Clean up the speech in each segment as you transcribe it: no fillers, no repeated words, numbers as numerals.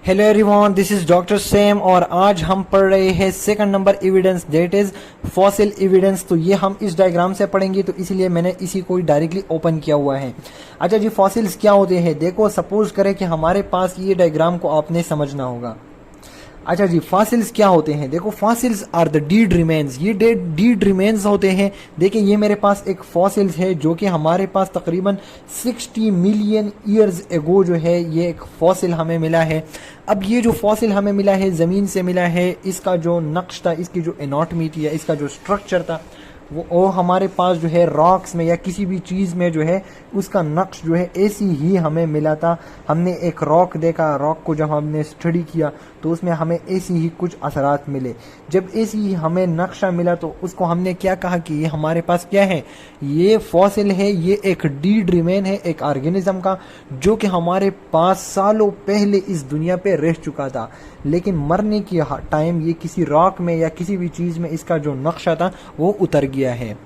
Hello everyone, this is doctor same और आज हम पढ़ रहे हैं second number evidence, that is fossil evidence. तो ये हम इस डायग्राम से पढ़ेंगे, तो इसीलिए मैंने इसी को डायरेक्टली ओपन किया हुआ है। अच्छा जी, फॉसिल्स क्या होते हैं? देखो, सपोज करें कि हमारे पास ये डायग्राम को आपने समझना होगा। अच्छा जी, फॉसिल्स क्या होते हैं? देखो, fossils are the dead remains. ये डीड रिमेन्स होते हैं। देखिए, ये मेरे पास एक फॉसिल्स है जो कि हमारे पास तकरीबन 60 मिलियन ईयर्स एगो जो है ये एक फॉसिल हमें मिला है। अब ये जो फॉसिल हमें मिला है ज़मीन से मिला है, इसका जो नक्श था, इसकी जो एनाटमी थी या इसका जो स्ट्रक्चर था, वो हमारे पास जो है रॉक्स में या किसी भी चीज़ में जो है उसका नक्श जो है ऐसी ही हमें मिला था। हमने एक रॉक देखा, रॉक को जब हमने स्टडी किया तो उसमें हमें ऐसी ही कुछ असरात मिले। जब ऐसी ही हमें नक्शा मिला तो उसको हमने क्या कहा कि ये हमारे पास क्या है, ये फॉसिल है, ये एक डीड रिमेन है एक ऑर्गेनिज्म का, जो कि हमारे पास सालों पहले इस दुनिया पे रह चुका था, लेकिन मरने की टाइम ये किसी रॉक में या किसी भी चीज़ में इसका जो नक्शा था वो उतर गया है।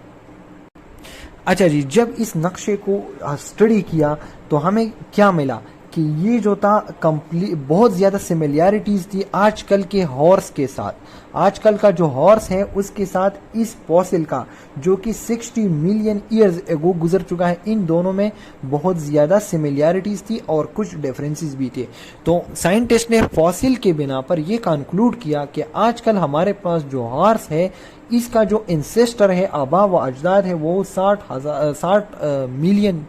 अच्छा जी, जब इस नक्शे को स्टडी किया तो हमें क्या मिला कि ये जो था कंप्लीट बहुत ज़्यादा सिमिलैरिटीज़ थी आजकल के हॉर्स के साथ। आजकल का जो हॉर्स है उसके साथ इस फॉसिल का, जो कि 60 मिलियन ईयर्स एगो गुजर चुका है, इन दोनों में बहुत ज़्यादा सिमिलैरिटीज़ थी और कुछ डिफरेंसेस भी थे। तो साइंटिस्ट ने फॉसिल के बिना पर यह कंक्लूड किया कि आजकल हमारे पास जो हॉर्स है इसका जो इंसेस्टर है, आबा व अजदाद है, वो 60 मिलियन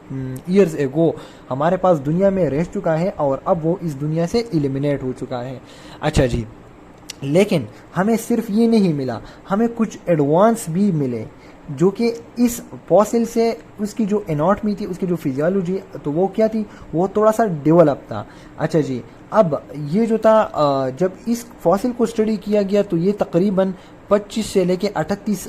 ईयर्स एगो हमारे पास दुनिया में रह चुका है और अब वो इस दुनिया से एलिमिनेट हो चुका है। अच्छा जी, लेकिन हमें सिर्फ ये नहीं मिला, हमें कुछ एडवांस भी मिले जो कि इस फॉसिल से उसकी जो एनाटमी थी, उसकी जो फिजियोलॉजी, तो वो क्या थी, वो थोड़ा सा डेवलप था। अच्छा जी, अब ये जो था जब इस फॉसिल को स्टडी किया गया तो ये तकरीबन 25 से लेके 38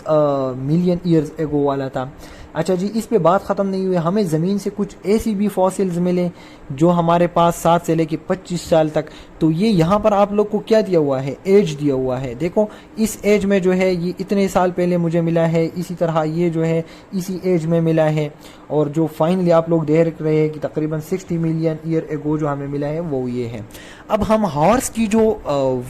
मिलियन ईयर्स एगो वाला था। अच्छा जी, इस पे बात ख़त्म नहीं हुई, हमें ज़मीन से कुछ ऐसी भी फॉसिल्स मिले जो हमारे पास 7 से लेके 25 साल तक। तो ये यहाँ पर आप लोग को क्या दिया हुआ है, एज दिया हुआ है। देखो, इस एज में जो है ये इतने साल पहले मुझे मिला है, इसी तरह ये जो है इसी एज में मिला है, और जो फाइनली आप लोग देख रहे हैं कि तकरीबन 60 मिलियन ईयर एगो जो हमें मिला है वो ये है। अब हम हॉर्स की जो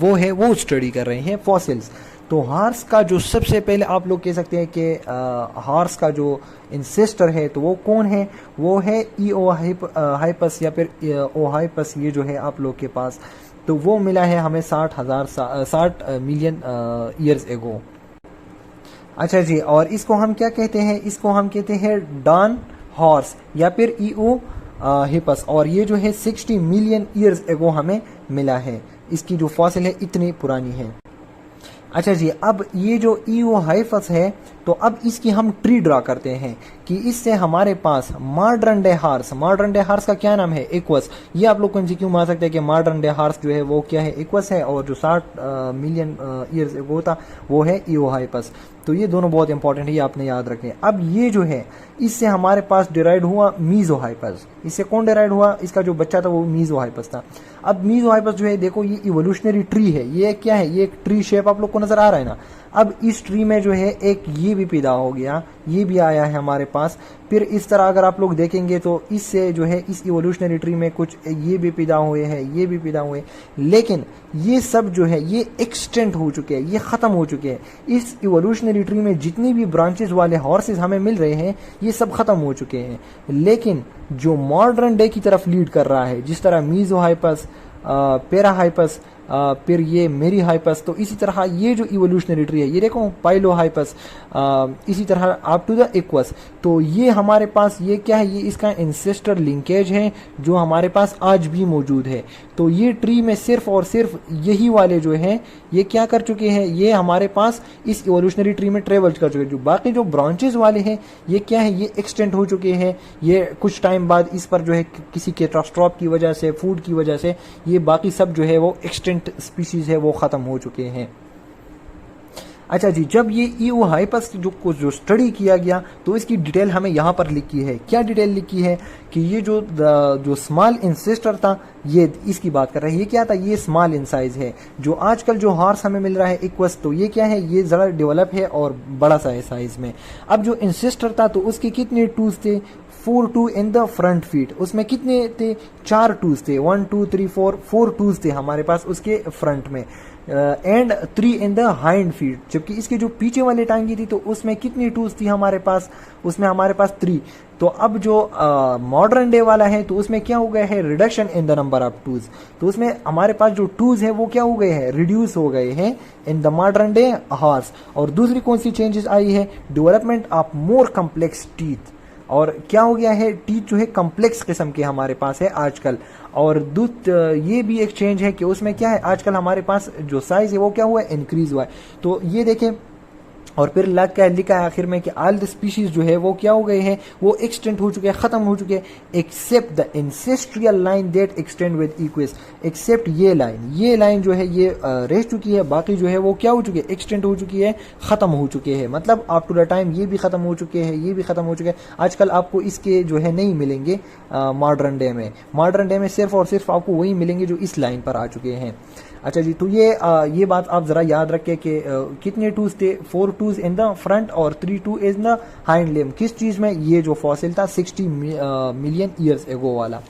वो है वो स्टडी कर रहे हैं, फॉसिल्स। तो हॉर्स का जो सबसे पहले आप लोग कह सकते हैं कि हॉर्स का जो इंसेस्टर है तो वो कौन है, वो है ईओहाइपस या फिर ओहाइपस। ये जो है आप लोग के पास, तो वो मिला है हमें 60 मिलियन ईयर्स एगो। अच्छा जी, और इसको हम क्या कहते हैं, इसको हम कहते हैं डॉन हॉर्स या फिर ईओ हिपस, और ये जो है 60 मिलियन ईयर्स एगो हमें मिला है। इसकी जो फॉसिल है इतनी पुरानी है। अच्छा जी, अब ये जो ईओहाइपस है तो अब इसकी हम ट्री ड्रा करते हैं कि इससे हमारे पास मॉडर्न डे हार्स का क्या नाम है, इक्वस। ये आप लोग को क्यों मान सकते हैं कि मॉडर्न डे हार्स जो है वो क्या है, इक्वस है, और जो 60 मिलियन ईयर्स एगो था वो है ईओहाइपस। तो ये दोनों बहुत इंपॉर्टेंट है, ये आपने याद रखें। अब ये जो है इससे हमारे पास डिराइव हुआ मीजोहाइपस। इससे कौन डिराइव हुआ, इसका जो बच्चा था वो मीजोहाइपस था। अब मीजोहाइपस जो है, देखो ये इवोल्यूशनरी ट्री है, ये क्या है, ये एक ट्री शेप आप लोग को नजर आ रहा है ना। अब इस ट्री में जो है एक ये भी पैदा हो गया, ये भी आया है हमारे पास। फिर इस तरह अगर आप लोग देखेंगे तो इससे जो है इस इवोल्यूशनरी ट्री में कुछ ये भी पैदा हुए हैं, ये भी पैदा हुए, लेकिन ये सब जो है ये एक्सटेंट हो चुके हैं, ये खत्म हो चुके हैं। इस इवोल्यूशनरी ट्री में जितनी भी ब्रांचेस वाले हॉर्सेस हमें मिल रहे हैं ये सब खत्म हो चुके हैं। लेकिन जो मॉडर्न डे की तरफ लीड कर रहा है, जिस तरह मीजोहाइपस, पेराहाइपस, फिर ये मेरीहाइपस, तो इसी तरह ये जो इवोल्यूशनरी ट्री है, ये देखो पाइलोहाइपस, इसी तरह अप टू द इक्वस। तो ये हमारे पास ये क्या है, ये इसका इंसेस्टर लिंकेज है जो हमारे पास आज भी मौजूद है। तो ये ट्री में सिर्फ और सिर्फ यही वाले जो हैं ये क्या कर चुके हैं, ये हमारे पास इस इवोल्यूशनरी ट्री में ट्रेवल कर चुके हैं। जो बाकी जो ब्रांचेस वाले हैं ये क्या है, ये एक्सटेंड हो चुके हैं। ये कुछ टाइम बाद इस पर जो है किसी कैटास्ट्रॉफ की वजह से, फूड की वजह से, ये बाकी सब जो है वो एक्सटेंट स्पीशीज है वो खत्म हो चुके हैं। अच्छा जी, जब ये ईओ हाइपस जो स्टडी किया गया तो इसकी डिटेल हमें यहाँ पर लिखी है। क्या डिटेल लिखी है कि ये जो स्मॉल इंसेस्टर था, ये इसकी बात कर रहे हैं। ये क्या था, ये स्मॉल इन साइज है। जो आजकल जो हॉर्स हमें मिल रहा है इक्वस, तो ये क्या है, ये ज़रा डेवलप है और बड़ा सा है साइज में। अब जो इंसेस्टर था तो उसके कितने टूज थे, 4 toe in the front feet. उसमें कितने थे, 4 टूज थे, 1 2 3 4 टूज थे हमारे पास उसके फ्रंट में, and 3 in the hind feet. जबकि इसके जो पीछे वाली टांगी थी तो उसमें कितनी टूज थी हमारे पास, उसमें हमारे पास 3। तो अब जो मॉडर्न डे वाला है तो उसमें क्या हो गया है, reduction in the number of twos. तो उसमें हमारे पास जो टूज है वो क्या हो गए हैं, रिड्यूस हो गए हैं in the modern day horse. और दूसरी कौन सी चेंजेस आई है, development of more complex teeth. और क्या हो गया है, टीथ जो है कम्प्लेक्स किस्म के हमारे पास है आजकल। और ये भी एक चेंज है कि उसमें क्या है, आजकल हमारे पास जो साइज है वो क्या हुआ है, इंक्रीज हुआ है। तो ये देखें, और फिर लिखा है आखिर में कि ऑल द स्पीशीज जो है वो क्या हो गए हैं, वो एक्सटेंट हो चुके हैं, खत्म हो चुके हैं, except the ancestral line that extend with इक्वेस। एक्सेप्ट ये लाइन जो है ये रह चुकी है, बाकी जो है वो क्या हो चुकी है, एक्सटेंट हो चुकी है, खत्म हो चुके हैं। मतलब अप टू द टाइम ये भी खत्म हो चुके हैं, ये भी खत्म हो चुके हैं। आजकल आपको इसके जो है नहीं मिलेंगे मॉडर्न डे में सिर्फ और सिर्फ आपको वही मिलेंगे जो इस लाइन पर आ चुके हैं। अच्छा जी, तो ये बात आप जरा याद रखें कि कितने टूज थे, 4 टूज इन द फ्रंट और 3 toe in the hind limb. किस चीज में, ये जो फॉसिल था 60 मिलियन ईयर्स एगो वाला।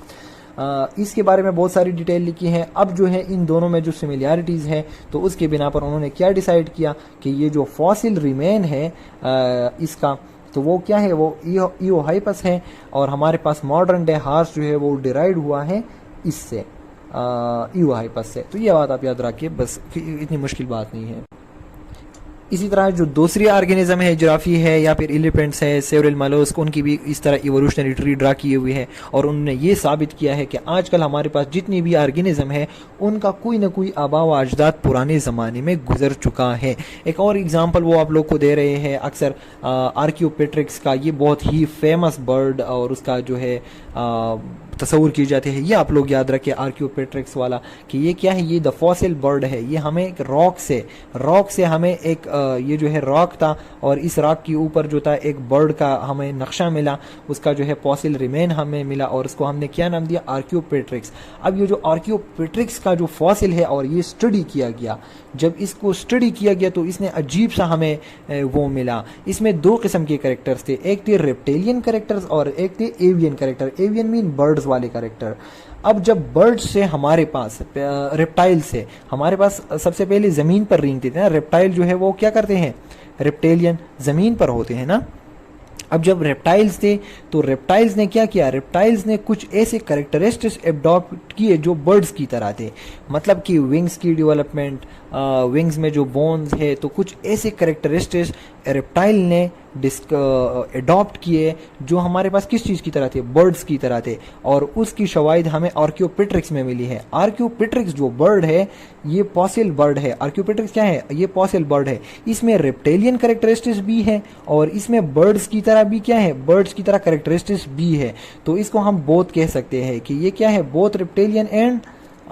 इसके बारे में बहुत सारी डिटेल लिखी है। अब जो है इन दोनों में जो सिमिलैरिटीज है तो उसके बिना पर उन्होंने क्या डिसाइड किया कि ये जो फॉसिल रिमेन है इसका, तो वो क्या है, वो ईओ हाइपस है। और हमारे पास मॉडर्न डे हॉर्स जो है वो डिराइड हुआ है इससे, ईओ हाइपस से। तो ये बात आप याद रखिए, बस इतनी मुश्किल बात नहीं है। इसी तरह जो दूसरी ऑर्गेनिज्म है, जिराफी है या फिर एलिफेंट्स है, सेवरल मोलस्क, उनकी भी इस तरह इवोल्यूशनरी ट्री ड्रा किए हुए है। और उन्होंने ये साबित किया है कि आजकल हमारे पास जितनी भी ऑर्गेनिज्म है उनका कोई ना कोई आबा व अजदाद पुराने ज़माने में गुजर चुका है। एक और एग्जांपल वो आप लोग को दे रहे हैं, अक्सर आर्कियोपेट्रिक्स का, ये बहुत ही फेमस बर्ड और उसका जो है तस्वुर की जाती है। ये आप लोग याद रखें आर्कियोपेट्रिक्स वाला, कि ये क्या है, ये द फॉसिल बर्ड है। ये हमें एक रॉक से हमें एक ये जो है रॉक था और इस रॉक के ऊपर जो था एक बर्ड का हमें नक्शा मिला, उसका जो है फॉसिल रिमेन हमें मिला और उसको हमने क्या नाम दिया, आर्कियोपेट्रिक्स। अब ये जो आर्कियोपेट्रिक्स का जो फॉसिल है और ये स्टडी किया गया, जब इसको स्टडी किया गया तो इसने अजीब सा हमें वो मिला। इसमें 2 किस्म के कैरेक्टर्स थे, एक थे रेप्टेलियन कैरेक्टर्स और एक थे avian character. Avian mean birds वाले कैरेक्टर। अब जब बर्ड्स से हमारे पास, रेप्टाइल से हमारे पास सबसे पहले जमीन पर रेंगते थे ना, रेप्टाइल जो है वो क्या करते हैं, रेप्टेलियन जमीन पर होते हैं ना। अब जब रेप्टाइल्स थे तो रेप्टाइल्स ने क्या किया, रेप्टाइल्स ने कुछ ऐसे कैरेक्टरिस्टिक्स एडॉप्ट किए जो बर्ड्स की तरह थे। मतलब कि विंग्स की डेवलपमेंट, विंग्स में जो बोन्स है, तो कुछ ऐसे कैरेक्टरिस्टिक्स रेप्टाइल ने एडॉप्ट किए जो हमारे पास किस चीज़ की तरह थे, बर्ड्स की तरह थे। और उसकी शवाहिद हमें आर्कियोपेट्रिक्स में मिली है। आर्कियोपेट्रिक्स जो बर्ड है ये फॉसिल बर्ड है। आर्कियोपेट्रिक्स क्या है, ये फॉसिल बर्ड है। इसमें रेप्टेलियन कैरेक्टरिस्टिक्स भी है और इसमें बर्ड्स की तरह भी क्या है, बर्ड्स की तरह कैरेक्टरिस्टिक्स भी है। तो इसको हम बोथ कह सकते हैं कि ये क्या है, बोथ रेप्टेलियन एंड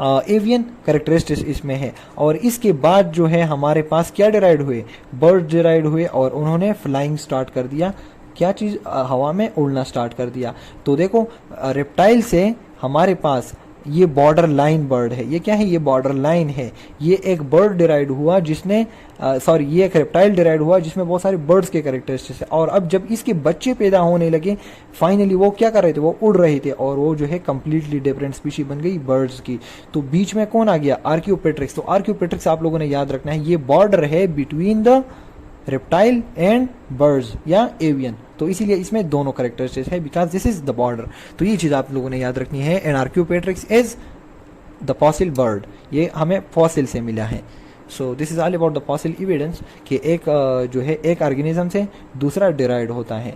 एवियन कैरेक्टरिस्टिक्स इसमें है। और इसके बाद जो है हमारे पास क्या डिराइड हुए, बर्ड डिराइड हुए और उन्होंने फ्लाइंग स्टार्ट कर दिया, क्या चीज़, हवा में उड़ना स्टार्ट कर दिया। तो देखो रेप्टाइल से हमारे पास ये बॉर्डर लाइन बर्ड है, ये क्या है, ये बॉर्डर लाइन है। ये एक बर्ड डिराइड हुआ जिसने ये एक रेप्टाइल डिराइड हुआ जिसमें बहुत सारे बर्ड्स के कैरेक्टरिस्टिक्स है। और अब जब इसके बच्चे पैदा होने लगे, फाइनली वो क्या कर रहे थे, वो उड़ रहे थे और वो जो है कंप्लीटली डिफरेंट स्पीशी बन गई बर्ड्स की। तो बीच में कौन आ गया, आर्कियोपेट्रिक्स। तो आर्कियोपेट्रिक्स आप लोगों ने याद रखना है, ये बॉर्डर है between the reptile and birds या एवियन। तो इसीलिए इसमें दोनों कैरेक्टरिस्टिक्स है, because this is the border. तो ये चीज़ आप लोगों ने याद रखनी है। And archaeopteryx is the fossil bird, ये हमें फॉसिल से मिला है। So this is all about the fossil evidence कि एक जो है एक ऑर्गेनिज्म से दूसरा डिराइड होता है।